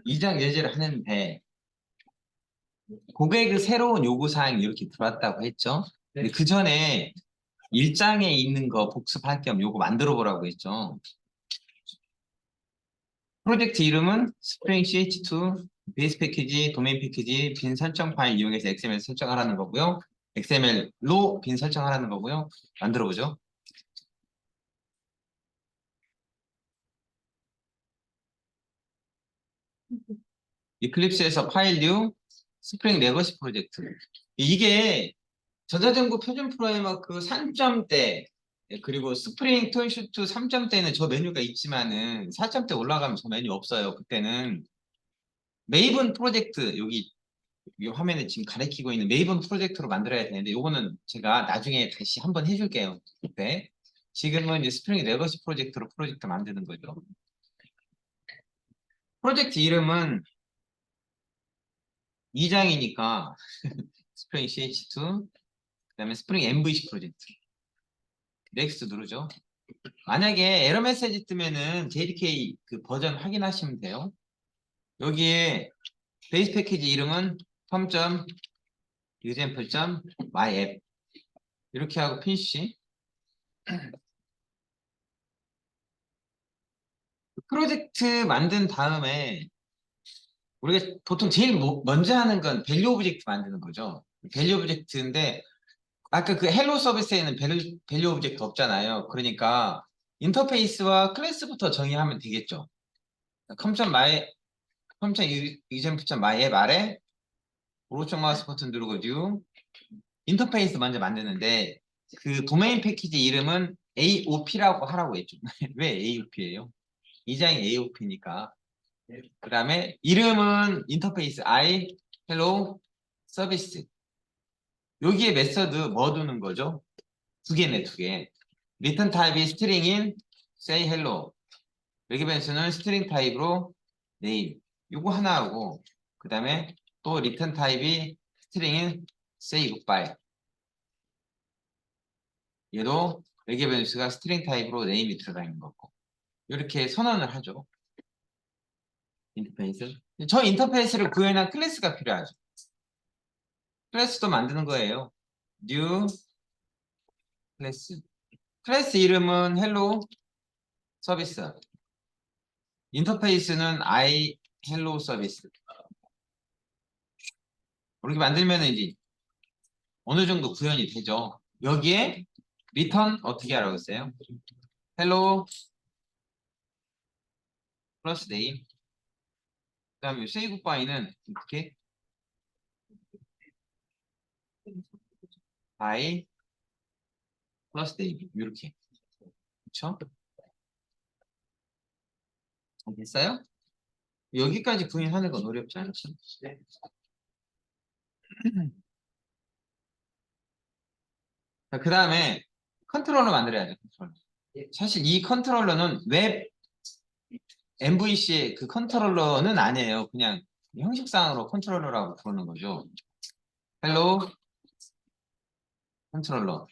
이장 예제를 하는데 고객의 새로운 요구사항이 이렇게 들어왔다고 했죠. 근데 그 전에 1장에 있는 거 복습할 겸 요거 만들어 보라고 했죠. 프로젝트 이름은 스프링 ch2 베이스 패키지, 도메인 패키지, 빈 설정 파일 이용해서 XML 설정하라는 거고요. XML로 빈 설정하라는 거고요. 만들어 보죠. 이클립스에서 파일 뉴 스프링 레거시 프로젝트. 이게 전자전구 표준 프레임워크 3점대 그리고 스프링 톤슈트 3점대는 저 메뉴가 있지만은 4점대 올라가면 저 메뉴 없어요. 그때는 메이븐 프로젝트 여기 이 화면에 지금 가리키고 있는 메이븐 프로젝트로 만들어야 되는데 요거는 제가 나중에 다시 한번 해줄게요. 네. 지금은 이제 스프링 레거시 프로젝트로 프로젝트 만드는 거죠. 프로젝트 이름은 2장이니까 스프링 ch2 그다음에 스프링 MVC 프로젝트 넥스트 누르죠. 만약에 에러 메시지 뜨면은 JDK 그 버전 확인하시면 돼요. 여기에 베이스 패키지 이름은 pom.example.myApp 이렇게 하고 피니시. 프로젝트 만든 다음에 우리가 보통 제일 먼저 하는 건 밸류 오브젝트 만드는 거죠. 밸류 오브젝트인데 아까 그 헬로 서비스에는 밸류 오브젝트 없잖아요. 그러니까 인터페이스와 클래스부터 정의하면 되겠죠. 컴.my 컴.example.myApp 아래 오른쪽 마우스 버튼 누르고 뉴 인터페이스 먼저 만드는데 그 도메인 패키지 이름은 AOP라고 하라고 했죠. 왜 AOP예요? 이 장이 AOP니까. 그 다음에 이름은 인터페이스 I, hello, 서비스. 여기에 메서드 뭐 두는 거죠? 두 개네, 두 개. 리턴 타입이 스트링인 say hello. 여기 변수는 스트링 타입으로 name. 요거 하나 하고 그 다음에 또 리턴 타입이 스트링인 say goodbye. 얘도 외계 변수가 스트링 타입으로 name이 들어가 있는 거고. 이렇게 선언을 하죠. 인터페이스. 저 인터페이스를 구현한 클래스가 필요하죠. 클래스도 만드는 거예요. new 클래스. 클래스 이름은 hello 서비스. 인터페이스는 I hello 서비스. 이렇게 만들면 이제 어느 정도 구현이 되죠. 여기에 리턴 어떻게 하라고 했어요? hello 플러스 name. 그다음에 say goodbye는 이렇게 I 플러스 name 이렇게. 그렇죠? 됐어요? 여기까지 구현하는 건 어렵지 않죠. 그 다음에 컨트롤러 만들어야죠. 컨트롤러. 사실 이 컨트롤러는 웹 MVC의 그 컨트롤러는 아니에요. 그냥 형식상으로 컨트롤러라고 부르는 거죠. 헬로 컨트롤러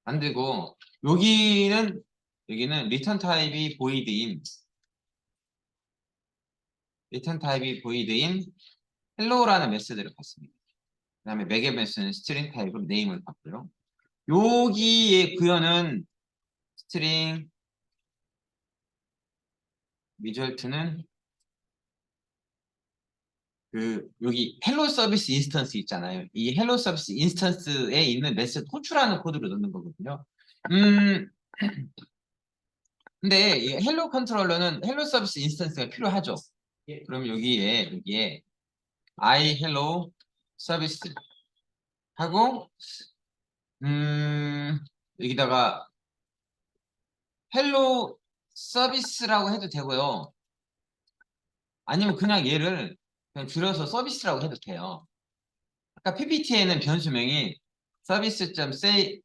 만들고 여기는 리턴 타입이 보이드인 헬로라는 메시지를 받습니다. 그 다음에 매개 변수는 스트링 타입으로 네임을 받고요. 여기의 구현은 스트링 리절트는 그 여기 헬로 서비스 인스턴스 있잖아요. 이 헬로 서비스 인스턴스에 있는 메시지 호출하는 코드를 넣는 거거든요. 음, 근데 이 헬로 컨트롤러는 헬로 서비스 인스턴스가 필요하죠. 그럼 여기에 I 헬로 서비스 하고 음, 여기다가 헬로 서비스라고 해도 되고요. 아니면 그냥 얘를 그냥 줄여서 서비스라고 해도 돼요. 아까 PPT에는 변수명이 service.say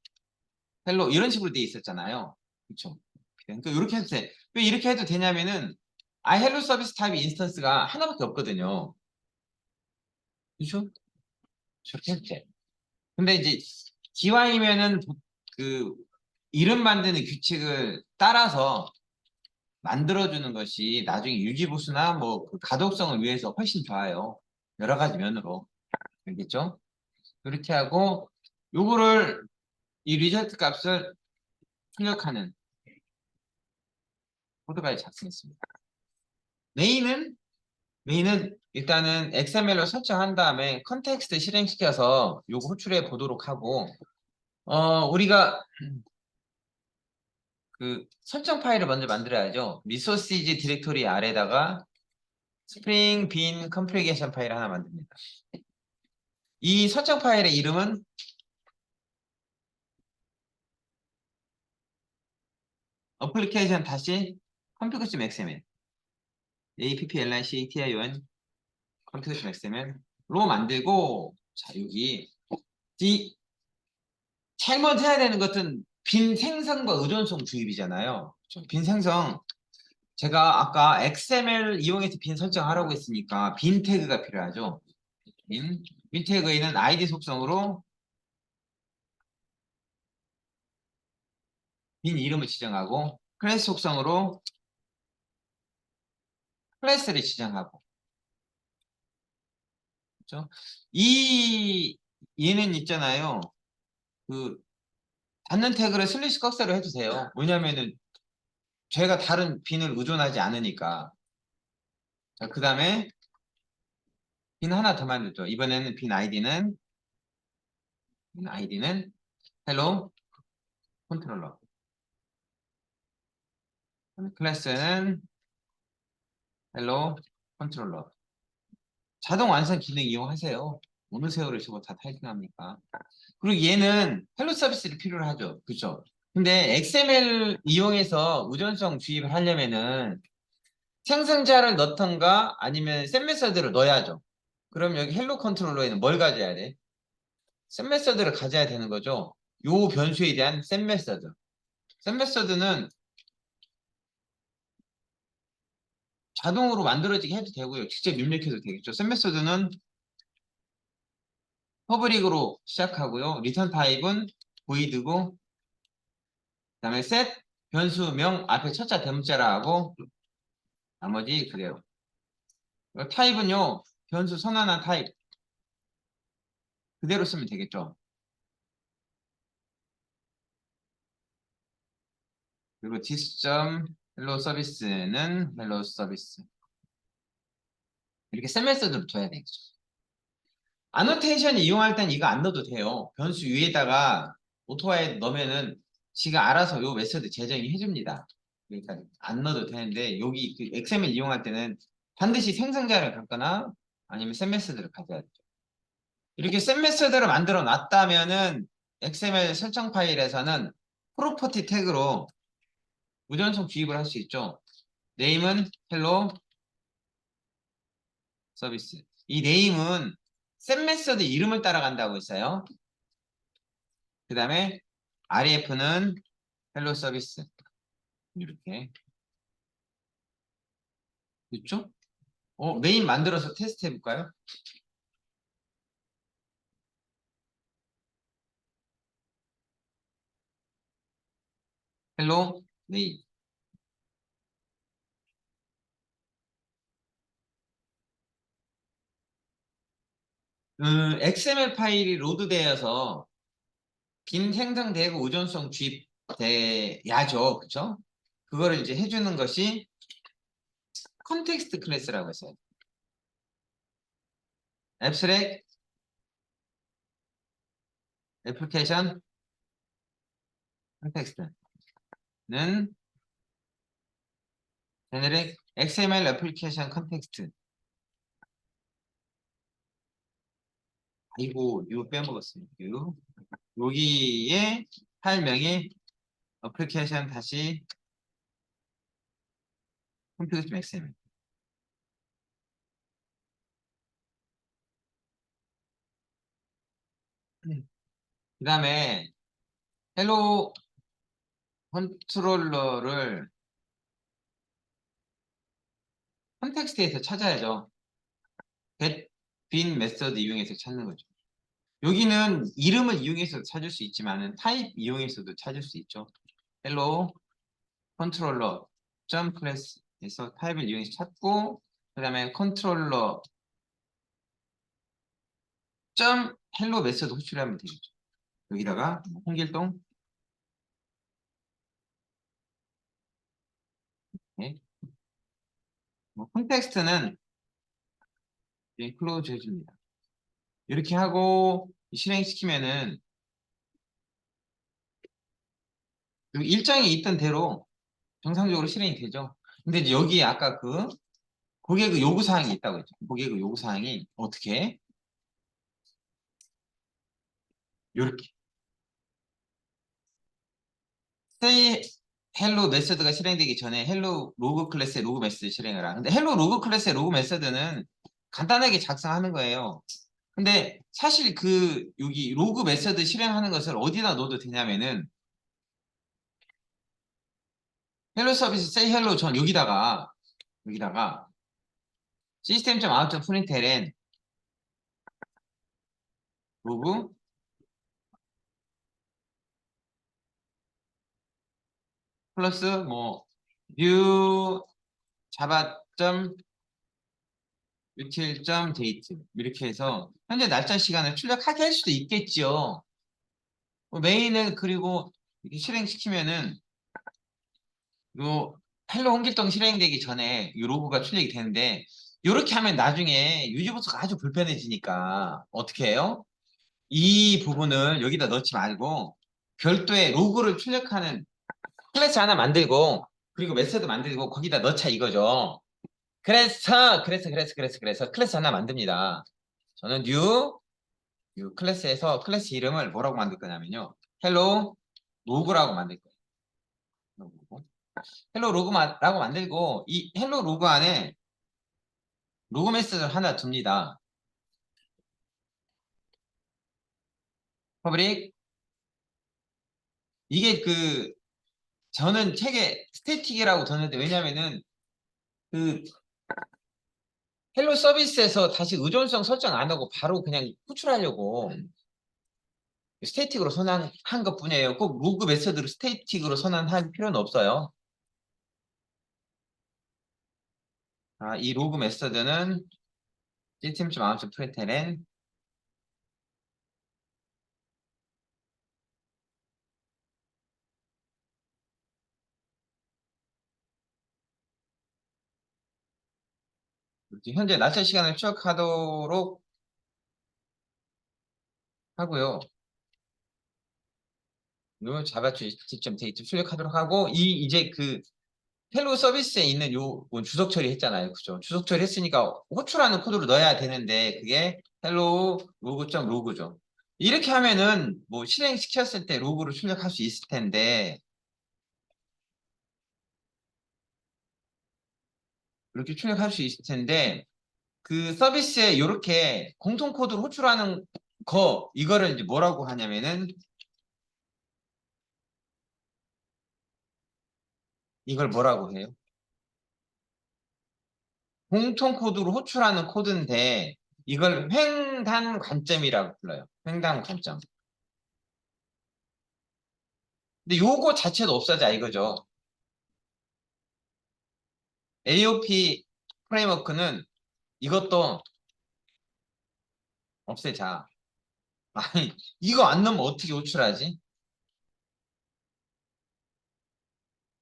hello 이런 식으로 돼 있었잖아요. 그렇죠? 그러니까 이렇게 해도 돼. 왜 이렇게 해도 되냐면은 I hello 서비스 타입 인스턴스가 하나밖에 없거든요. 그렇죠? 저렇게 해도 돼. 근데 이제 기왕이면은 그 이름 만드는 규칙을 따라서 만들어주는 것이 나중에 유지보수나 뭐그 가독성을 위해서 훨씬 좋아요. 여러 가지 면으로. 알겠죠? 그렇게 하고 요거를 이 리절트 값을 출력하는 코드까지 작성했습니다. 메인은 일단은 XML로 설정한 다음에 컨텍스트 실행시켜서 요거 호출해 보도록 하고 우리가 그 설정 파일을 먼저 만들어야죠. 리소시즈 디렉토리 아래다가 스프링 빈 컨피그레이션 파일을 하나 만듭니다. 이 설정 파일의 이름은 어플리케이션 다시 config.xml application config.xml로 만들고 자 여기 이 잘못해야 되는 것은 빈 생성과 의존성 주입이잖아요. 빈 생성 제가 아까 XML 이용해서 빈 설정하라고 했으니까 빈 태그가 필요하죠. 빈 태그에는 ID 속성으로 빈 이름을 지정하고 클래스 속성으로 클래스를 지정하고 그렇죠? 이 얘는 있잖아요. 그 닫는 태그를 슬래시 꺽쇠로 해도 돼요. 왜냐면은 제가 다른 빈을 의존하지 않으니까. 자, 그 다음에 빈 하나 더 만들죠. 이번에는 빈 아이디는 헬로 컨트롤러. 클래스는 헬로 컨트롤러. 자동 완성 기능 이용하세요. 어느 세월을 저거 다 타이핑합니까? 그리고 얘는 헬로 서비스를 필요로 하죠. 그죠? 근데 XML 이용해서 의존성 주입을 하려면은 생성자를 넣던가 아니면 셋 메서드를 넣어야죠. 그럼 여기 헬로 컨트롤러에는 뭘 가져야 돼? 셋 메서드를 가져야 되는 거죠. 요 변수에 대한 셋 메서드. 셋 메서드는 자동으로 만들어지게 해도 되고요. 직접 입력해도 되겠죠. 셋 메서드는 퍼블릭으로 시작하고요. 리턴 타입은 void고 그다음에 set 변수명 앞에 첫자 대문자라 하고 나머지 그대로. 타입은요. 변수 선언한 타입 그대로 쓰면 되겠죠. 그리고 this.hello 서비스는 hello 서비스 이렇게 셋 메서드로 둬야 되겠죠. 아노테이션 이용할 땐 이거 안 넣어도 돼요. 변수 위에다가 오토화에 넣으면은 지가 알아서 요 메서드 제정이 해줍니다. 그러니까 안 넣어도 되는데 여기 그 XML 이용할 때는 반드시 생성자를 갖거나 아니면 셋 메서드를 가져야 돼요. 이렇게 셋 메서드를 만들어 놨다면은 XML 설정 파일에서는 프로퍼티 태그로 무전성 주입을 할 수 있죠. 네임은 헬로 서비스. 이 네임은 셋 메서드 이름을 따라간다고 했어요. 그 다음에 REF는 헬로 서비스. 이렇게. 됐죠? 메인 만들어서 테스트 해볼까요? 헬로 메인. XML 파일이 로드되어서 빈 생성되고 의존성 주입돼야죠. 그쵸? 그거를 이제 해주는 것이 컨텍스트 클래스라고 했어요. 앱스트랙 애플리케이션 컨텍스트는 제네릭 XML 애플리케이션 컨텍스트. 아이고 이거 빼먹었습니다. 여기에 파일명이 애플리케이션 다시 config.xml. 그 다음에 헬로 컨트롤러를 컨텍스트에서 찾아야죠. get bin 메서드 이용해서 찾는 거죠. 여기는 이름을 이용해서 찾을 수 있지만은 타입 이용해서도 찾을 수 있죠. 헬로 컨트롤러 점 클래스에서 타입을 이용해서 찾고 그 다음에 컨트롤러 점 헬로 메서드 호출하면 되겠죠. 여기다가 홍길동 네. 콘텍스트는 클로즈 해줍니다. 이렇게 하고 실행시키면은 일정이 있던 대로 정상적으로 실행이 되죠. 근데 이제 여기에 아까 그 고객의 요구사항이 있다고 했죠. 고객의 요구사항이 어떻게? 요렇게. say hello 메서드가 실행되기 전에 hello 로그 클래스의 로그 메서드 실행을 하라. 근데 hello 로그 클래스의 로그 메서드는 간단하게 작성하는 거예요. 근데 사실 그 여기 로그 메서드 실행하는 것을 어디다 넣어도 되냐면은 헬로 서비스 say hello 전 여기다가 system.out.println 로그 플러스 뭐 view java.util.date 이렇게 해서 현재 날짜 시간을 출력하게 할 수도 있겠죠. 메인을 그리고 이렇게 실행시키면은 요 헬로 홍길동 실행되기 전에 이 로고가 출력이 되는데 이렇게 하면 나중에 유지보수가 아주 불편해지니까 어떻게 해요? 이 부분을 여기다 넣지 말고 별도의 로고를 출력하는 클래스 하나 만들고 그리고 메서드 만들고 거기다 넣자 이거죠. 그래서 클래스 하나 만듭니다. 저는 뉴 클래스에서 클래스 이름을 뭐라고 만들 거냐면요. 헬로 로그라고 만들 거예요. 헬로 로그라고 만들고 이 헬로 로그 안에 로그 메시지를 하나 둡니다. 퍼블릭 이게 그 저는 책에 스태틱이라고 뒀는데 왜냐면은 그 헬로 서비스에서 다시 의존성 설정 안 하고 바로 그냥 호출하려고 스태틱으로 선언한 것뿐이에요. 꼭 로그 메서드로 스태틱으로 선언할 필요는 없어요. 이 로그 메서드는 system.out println 현재 날짜 시간을 추적하도록 하고요. 요 자바 지점 데이터 출력하도록 하고 이제 그 헬로 서비스에 있는 요 주석 처리했잖아요, 그죠? 주석 처리했으니까 호출하는 코드로 넣어야 되는데 그게 헬로 로그.점 로그죠. 이렇게 하면은 뭐 실행시켰을 때 로그를 출력할 수 있을 텐데 이렇게 출력할 수 있을 텐데 그 서비스에 이렇게 공통 코드로 호출하는 거 이거를 이제 뭐라고 하냐면은 이걸 뭐라고 해요? 공통 코드로 호출하는 코드인데 이걸 횡단 관점이라고 불러요. 횡단 관점. 근데 요거 자체도 없어져 이거죠. AOP 프레임워크는 이것도 없애자. 아니 이거 안 넣으면 어떻게 호출하지?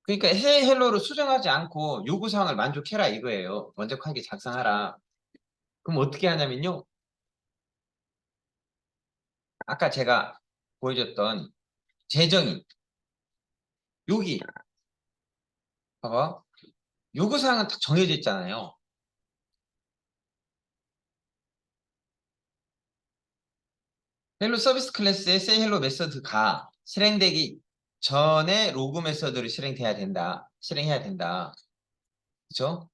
그러니까 hey 헬로를 수정하지 않고 요구사항을 만족해라 이거예요. 완벽하게 작성하라. 그럼 어떻게 하냐면요. 아까 제가 보여줬던 재정의 여기 봐봐. 요구사항은 딱 정해져 있잖아요. 헬로 서비스 클래스의 say hello 메서드가 실행되기 전에 로그 메서드로 실행해야 된다. 그렇죠?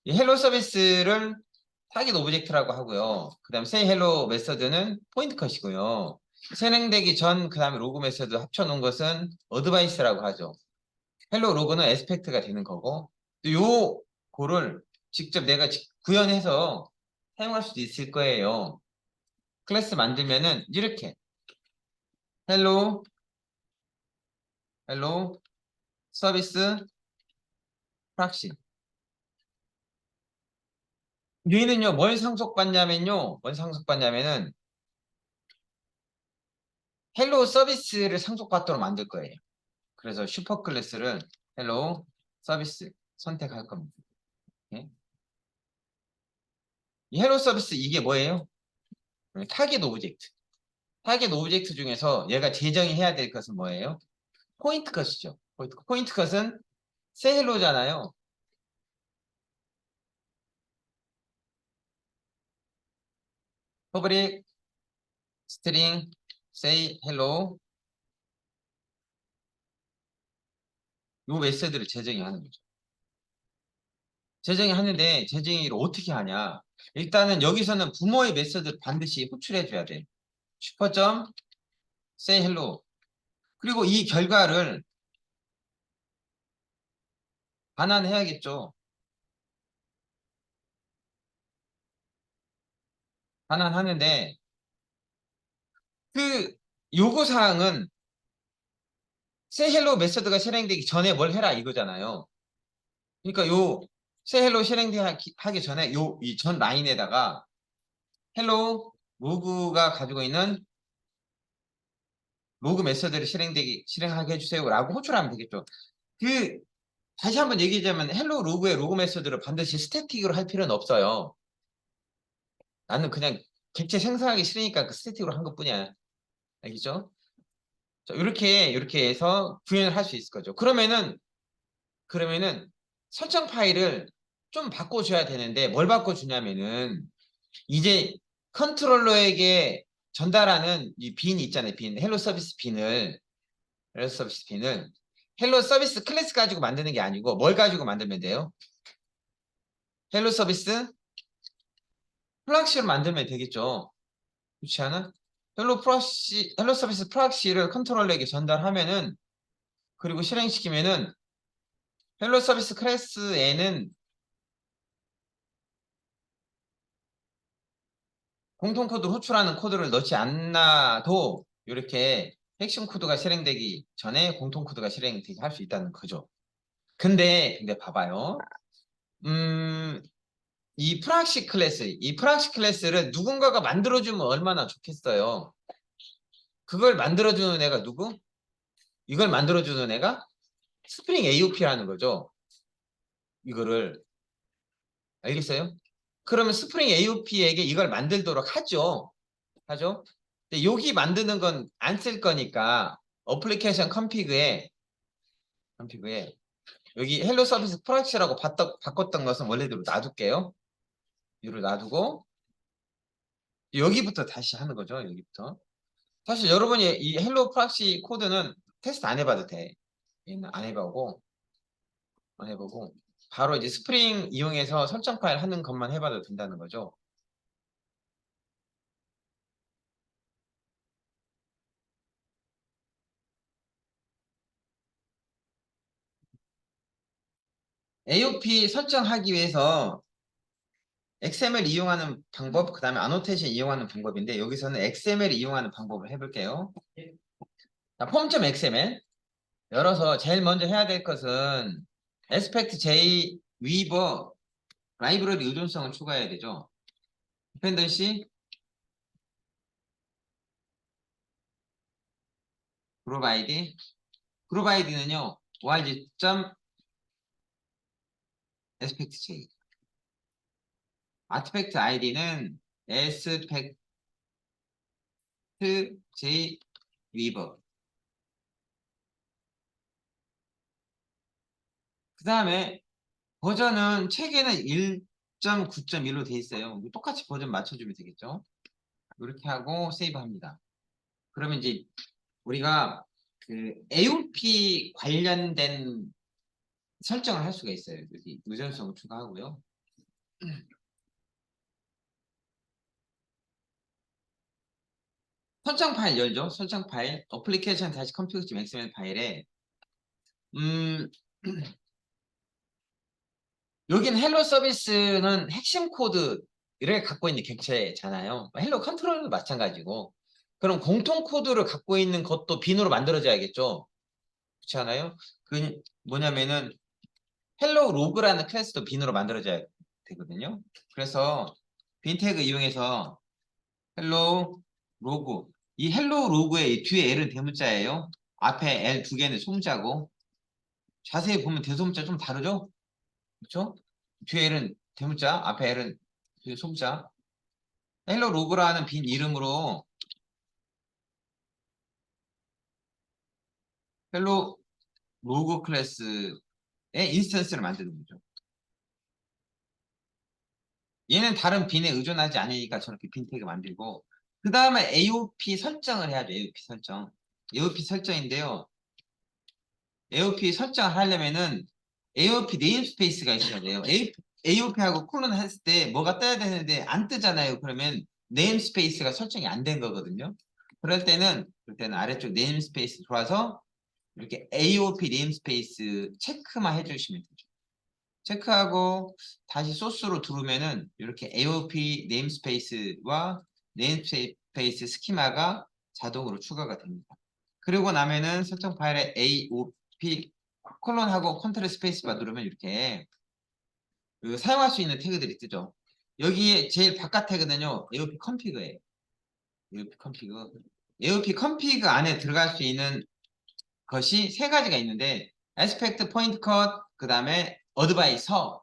이 헬로 서비스를 타깃 오브젝트라고 하고요. 그 다음 say hello 메서드는 포인트 컷이고요. 실행되기 전 그 다음에 로그 메서드 합쳐놓은 것은 어드바이스라고 하죠. 헬로 로그는 에스펙트가 되는 거고 요 고를 직접 내가 구현해서 사용할 수도 있을 거예요. 클래스 만들면은 이렇게 헬로 서비스 프락시. 얘는요, 뭘 상속받냐면요, 뭘 상속받냐면은 헬로우 서비스를 상속받도록 만들 거예요. 그래서 슈퍼 클래스를 헬로우 서비스 선택할 겁니다. 예? 이 헬로우 서비스 이게 뭐예요? 타겟 오브젝트. 타겟 오브젝트 중에서 얘가 재정이 해야 될 것은 뭐예요? 포인트 컷이죠. 포인트 컷은 새 헬로잖아요. 퍼블릭 스트링 say hello 요 메서드를 재정의 하는 거죠. 재정의 하는데 재정의를 어떻게 하냐? 일단은 여기서는 부모의 메서드를 반드시 호출해 줘야 돼. 슈퍼점 say hello. 그리고 이 결과를 반환해야겠죠. 반환하는데 그 요구 사항은 say hello 메서드가 실행되기 전에 뭘 해라 이거잖아요. 그러니까 요 say hello 실행하기 전에 요 이 전 라인에다가 hello 로그가 가지고 있는 로그 메서드를 실행하게 해주세요라고 호출하면 되겠죠. 그 다시 한번 얘기하자면 헬로 로그의 로그 메서드를 반드시 스태틱으로 할 필요는 없어요. 나는 그냥 객체 생성하기 싫으니까 그 스태틱으로 한 것뿐이야. 알겠죠? 자, 이렇게 해서 구현을 할 수 있을 거죠. 그러면은 설정 파일을 좀 바꿔줘야 되는데 뭘 바꿔주냐면은 이제 컨트롤러에게 전달하는 이 빈 있잖아요. 빈 헬로 서비스 빈을 헬로 서비스 클래스 가지고 만드는 게 아니고 뭘 가지고 만들면 돼요? 헬로 서비스 프락시로 만들면 되겠죠. 그렇지 않아? 헬로 서비스 프락시를 컨트롤러에게 전달하면은 그리고 실행시키면은 헬로 서비스 클래스에는 공통 코드 호출하는 코드를 넣지 않아도 이렇게 핵심 코드가 실행되기 전에 공통 코드가 실행되게 할 수 있다는 거죠. 근데 봐봐요. 음, 이 프락시 클래스를 누군가가 만들어주면 얼마나 좋겠어요. 그걸 만들어주는 애가 누구? 이걸 만들어주는 애가 스프링 AOP라는 거죠. 이거를. 알겠어요? 그러면 스프링 AOP에게 이걸 만들도록 하죠. 하죠? 근데 여기 만드는 건 안 쓸 거니까 어플리케이션 컨피그에 여기 헬로 서비스 프락시라고 바꿨던 것은 원래대로 놔둘게요. 이를 놔두고 여기부터 다시 하는 거죠. 여기부터. 사실 여러분이 이 헬로 프락시 코드는 테스트 안 해봐도 돼. 얘는 안 해보고 바로 이제 스프링 이용해서 설정 파일 하는 것만 해봐도 된다는 거죠. AOP 설정하기 위해서 XML 이용하는 방법, 그 다음에 아노테이션 이용하는 방법인데 여기서는 XML 이용하는 방법을 해볼게요. 자, 폼.xml 열어서 제일 먼저 해야 될 것은 aspect J 위버 라이브러리 의존성을 추가해야 되죠. 디펜던시 그룹 아이디 그룹 아이디는요 org.aspect J 아티팩트 아이디는 aspect J 위버 그 다음에 버전은 책에는 1.9.1로 돼 있어요. 똑같이 버전 맞춰주면 되겠죠. 이렇게 하고 세이브 합니다. 그러면 이제 우리가 그 AOP 관련된 설정을 할 수가 있어요. 여기 의존성을 추가하고요. 설정 파일 열죠. 설정 파일 어플리케이션 다시 컴퓨터 XML 파일에 음 여기는 헬로 서비스는 핵심 코드를 갖고 있는 객체잖아요. 헬로 컨트롤도 마찬가지고 그럼 공통 코드를 갖고 있는 것도 빈으로 만들어져야겠죠. 그렇지 않아요? 그 뭐냐면은 헬로 로그라는 클래스도 빈으로 만들어져야 되거든요. 그래서 빈 태그 이용해서 헬로 로그, 이 헬로 로그의 뒤에 L은 대문자예요. 앞에 L 두 개는 소문자고, 자세히 보면 대소문자 좀 다르죠? 그렇죠? 뒤에 L은 대문자, 앞에 L은 뒤에 소문자. 헬로 로그라는 빈 이름으로 헬로 로그 클래스의 인스턴스를 만드는 거죠. 얘는 다른 빈에 의존하지 않으니까 저렇게 빈 태그 만들고, 그 다음에 AOP 설정을 해야죠. AOP 설정. AOP 설정인데요. AOP 설정을 하려면은 AOP 네임스페이스가 있어야 돼요. AOP하고 콜론 했을 때 뭐가 떠야 되는데 안 뜨잖아요. 그러면 네임스페이스가 설정이 안 된 거거든요. 그럴 때는 아래쪽 네임스페이스 들어와서 이렇게 AOP 네임스페이스 체크만 해주시면 되죠. 체크하고 다시 소스로 들어오면은 이렇게 AOP 네임스페이스와 네임스페이스 스키마가 자동으로 추가가 됩니다. 그리고 나면은 설정 파일에 AOP 콜론하고 컨트롤 스페이스바 누르면 이렇게 그 사용할 수 있는 태그들이 뜨죠. 여기에 제일 바깥 태그는요, AOP 컴피그예요. AOP 컴피그. AOP 컴피그 안에 들어갈 수 있는 것이 세 가지가 있는데, 에스펙트, 포인트 컷, 그 다음에 어드바이서.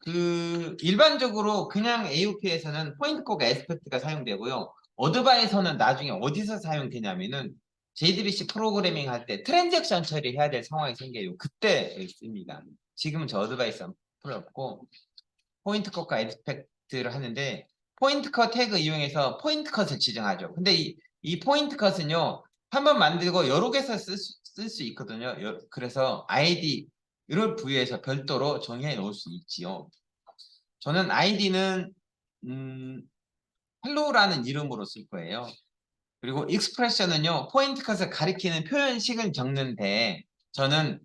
그 일반적으로 그냥 AOP에서는 포인트 컷과 에스펙트가 사용되고요. 어드바이서는 나중에 어디서 사용되냐면은 JDBC 프로그래밍 할 때 트랜잭션 처리해야 될 상황이 생겨요. 그때 씁니다. 지금은 저 어드바이서 필요 없고 포인트 컷과 에스펙트를 하는데, 포인트 컷 태그 이용해서 포인트 컷을 지정하죠. 근데 이 포인트 컷은요, 한번 만들고 여러 개서 쓸 수 있거든요. 그래서 아이디를 부여해서 별도로 정의해 놓을 수 있지요. 저는 아이디는 헬로우라는 이름으로 쓸 거예요. 그리고 익스프레션은요, 포인트 컷을 가리키는 표현식을 적는데, 저는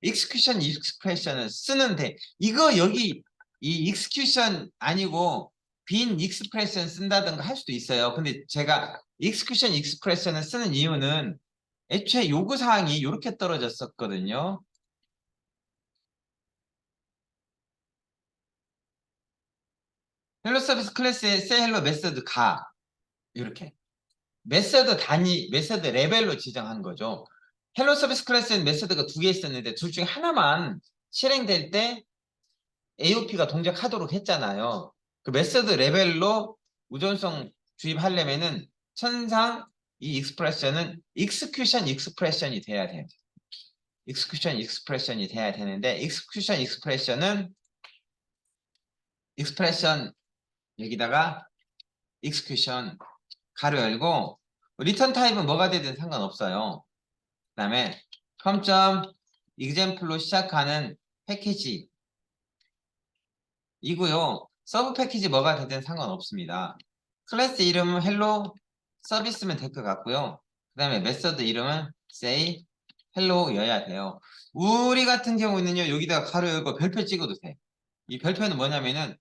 익스큐션 익스프레션을 쓰는데, 이거 여기 이 익스큐션 아니고 빈 익스프레션 쓴다든가 할 수도 있어요. 근데 제가 익스큐션 익스프레션을 쓰는 이유는 애초에 요구사항이 이렇게 떨어졌었거든요. 헬로 서비스 클래스에 say hello 메서드 가, 이렇게 메서드 단위, 메서드 레벨로 지정한 거죠. 헬로 서비스 클래스엔 메서드가 두 개 있었는데 둘 중에 하나만 실행될 때 AOP가 동작하도록 했잖아요. 그 메서드 레벨로 우존성 주입하려면은 천상 이 익스프레션은 익스큐션 익스프레션이 돼야 돼요. 익스큐션 익스프레션이 돼야 되는데, 익스큐션 익스프레션은 익스프레션 여기다가 익스큐션 가로 열고, 리턴 타입은 뭐가 되든 상관없어요. 그 다음에 com.example로 시작하는 패키지 이고요. 서브 패키지 뭐가 되든 상관없습니다. 클래스 이름은 헬로 서비스면 될 것 같고요. 그 다음에 메서드 이름은 say hello여야 돼요. 우리 같은 경우는요, 여기다가 가로 열고 별표 찍어도 돼. 이 별표는 뭐냐면은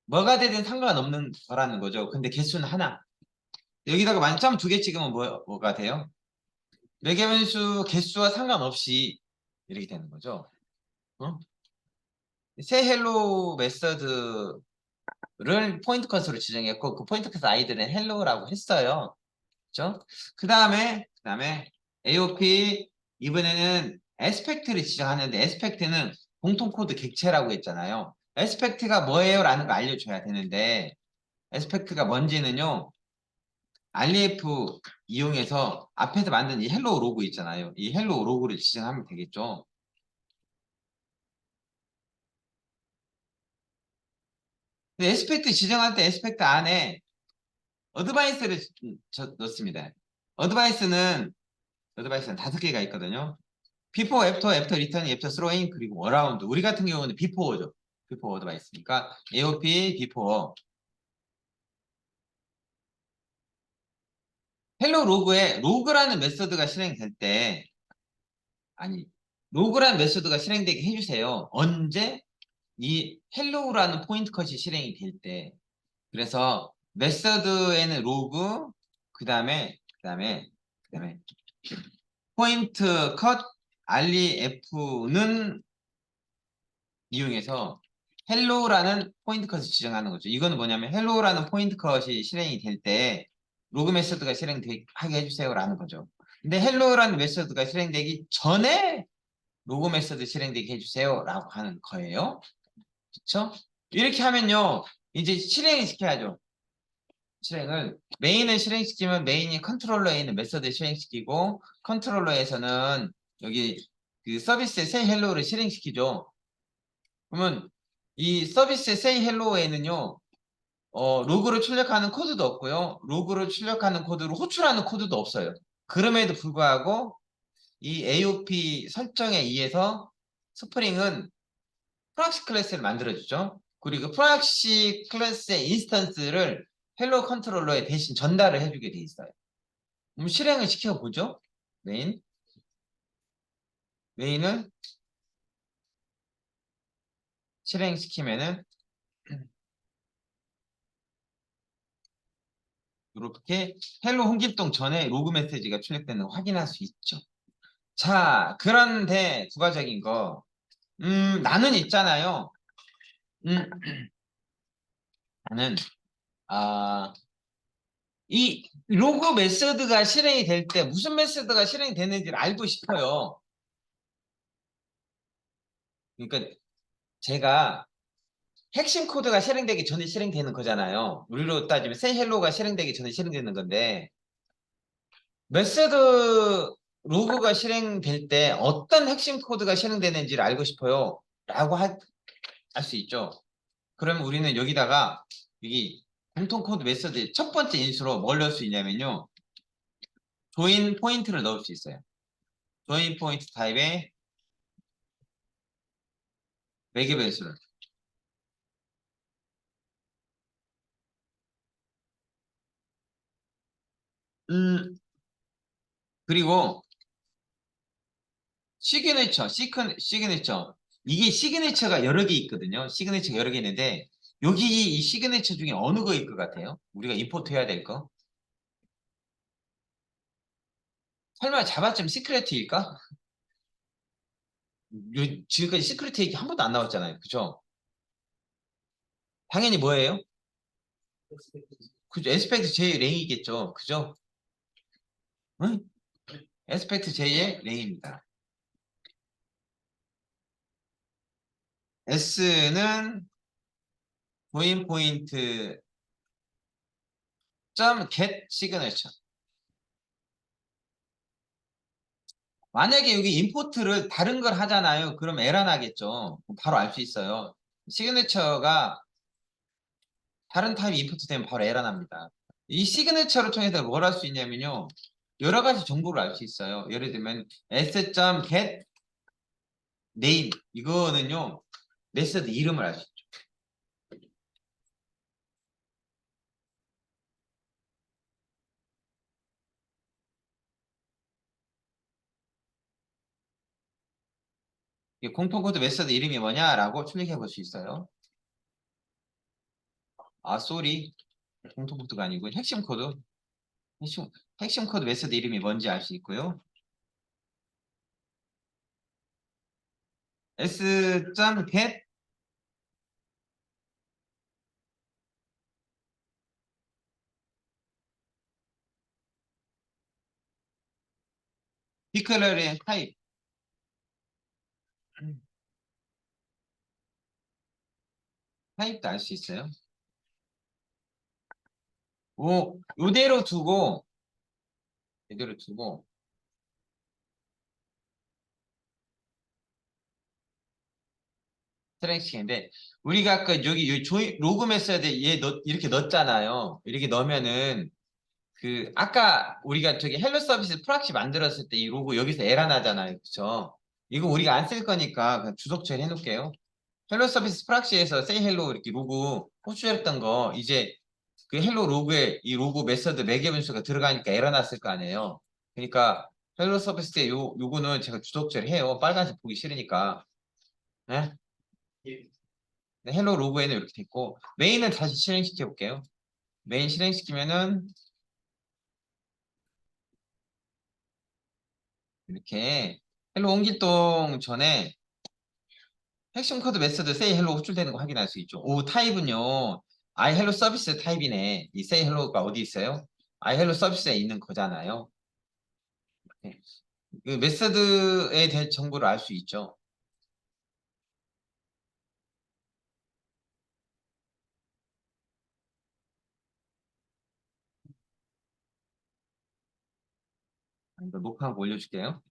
뭐가 되든 상관없는 거라는 거죠. 근데 개수는 하나. 여기다가 만점 두 개 찍으면 뭐가 돼요? 매개변수 개수와 상관없이 이렇게 되는 거죠. 어? 새 헬로 메서드를 포인트 컷으로 지정했고, 그 포인트 컷 아이들은 헬로라고 했어요. 그렇죠? 그 다음에 AOP 이번에는 에스펙트를 지정하는데, 에스펙트는 공통 코드 객체라고 했잖아요. 에스펙트가 뭐예요? 라는 거 알려줘야 되는데, 에스펙트가 뭔지는요, REF 이용해서 앞에서 만든 이 헬로 로그 있잖아요. 이 헬로 로그를 지정하면 되겠죠. 근데 에스펙트 지정할 때 에스펙트 안에 어드바이스를 넣습니다. 어드바이스는 어드바이스는 다섯 개가 있거든요. 비포, 애프터, 애프터 리턴, 애프터 스로잉, 그리고 어라운드. 우리 같은 경우는 비포어죠. 비포 어드바이스니까 AOP 비포어. 헬로 로그에 로그라는 메서드가 실행될 때, 아니, 로그라는 메서드가 실행되게 해주세요. 언제? 이 헬로우라는 포인트 컷이 실행이 될 때. 그래서 메서드에는 로그, 그 다음에 포인트 컷, REF는 이용해서 헬로라는 포인트 컷을 지정하는 거죠. 이거는 뭐냐면 헬로라는 포인트 컷이 실행이 될 때 로그 메소드가 실행하게 해주세요라는 거죠. 근데 헬로라는 메소드가 실행되기 전에 로그 메소드 실행되게 해주세요라고 하는 거예요. 그렇죠? 이렇게 하면요, 이제 실행을 시켜야죠. 실행을 메인을 실행시키면 메인이 컨트롤러에 있는 메소드 실행시키고 컨트롤러에서는 여기 그 서비스의 say hello를 실행시키죠. 그러면 이 서비스의 say hello에는요 로그를 출력하는 코드도 없고요, 로그를 출력하는 코드로 호출하는 코드도 없어요. 그럼에도 불구하고 이 AOP 설정에 의해서 스프링은 프락시 클래스를 만들어주죠. 그리고 프락시 클래스의 인스턴스를 헬로 컨트롤러에 대신 전달을 해주게 돼 있어요. 그럼 실행을 시켜보죠. 메인을 실행시키면은 이렇게 헬로 홍길동 전에 로그 메시지가 출력되는 거 확인할 수 있죠. 자, 그런데 부가적인 거, 나는 있잖아요. 음, 나는 이 로그 메소드가 실행이 될 때 무슨 메소드가 실행이 되는지를 알고 싶어요. 그러니까 제가 핵심 코드가 실행되기 전에 실행되는 거잖아요. 우리로 따지면 say hello가 실행되기 전에 실행되는 건데 메소드 로그가 실행될 때 어떤 핵심 코드가 실행되는지를 알고 싶어요 라고 할 수 있죠. 그러면 우리는 여기다가 여기 공통 코드 메소드 첫 번째 인수로 뭘 넣을 수 있냐면요, 조인 포인트를 넣을 수 있어요. 조인 포인트 타입에 매개 변수를 그리고 시그니처. 이게 시그니처가 여러 개 있거든요. 시그니처가 여러 개 있는데 여기 이 시그니처 중에 어느 거일 것 같아요? 우리가 임포트 해야 될 거? 설마 자바쯤 시크릿일까? 지금까지 시크릿 얘기 한 번도 안 나왔잖아요. 그죠? 당연히 뭐예요? 그죠? 에스펙트 J의 랭이겠죠. 그죠? 응? 에스펙트 J의 랭입니다. S는 조인 포인트 점 get 시그니처. 만약에 여기 임포트를 다른 걸 하잖아요. 그럼 에러 나겠죠. 바로 알 수 있어요. 시그니처가 다른 타입 임포트 되면 바로 에러 납니다. 이 시그니처를 통해서 뭘 할 수 있냐면요, 여러 가지 정보를 알 수 있어요. 예를 들면 s.get name, 이거는요 메서드 이름을 알 수 있죠. 공통 코드 메서드 이름이 뭐냐라고 출력해 볼 수 있어요. 아, 쏘리. 공통 코드가 아니고 핵심 코드. 핵심 코드 메서드 이름이 뭔지 알 수 있고요. s.get 디클러리의 타입. 타입도 알 수 있어요. 이대로 두고 트랙싱인데 우리가 아까 여기 로그 메서드 이렇게 넣었잖아요. 이렇게 넣으면은 그 아까 우리가 저기 헬로 서비스 프락시 만들었을 때 이 로고 여기서 에러 나잖아요. 그쵸? 이거 우리가 안 쓸 거니까 그냥 주석 처리해 놓을게요. 헬로 서비스 프락시에서 세이 헬로 이렇게 로고 호출했던 거 이제 그 헬로 로그에 이 로고 메서드 매개 변수가 들어가니까 에러 났을 거 아니에요. 그러니까 헬로 서비스의 요거는 제가 주석 처리해요. 빨간색 보기 싫으니까. 네? 네, 헬로 로그에는 이렇게 됐고 메인을 다시 실행시켜 볼게요. 메인 실행시키면은 이렇게 헬로 옮길동 전에 핵심 코드 메서드 say hello 호출되는 거 확인할 수 있죠. 오, 타입은요. I hello 서비스 타입이네. 이 say hello가 어디 있어요? I hello 서비스에 있는 거잖아요. 네. 그 메서드에 대한 정보를 알 수 있죠. 이거 녹화하고 올려줄게요.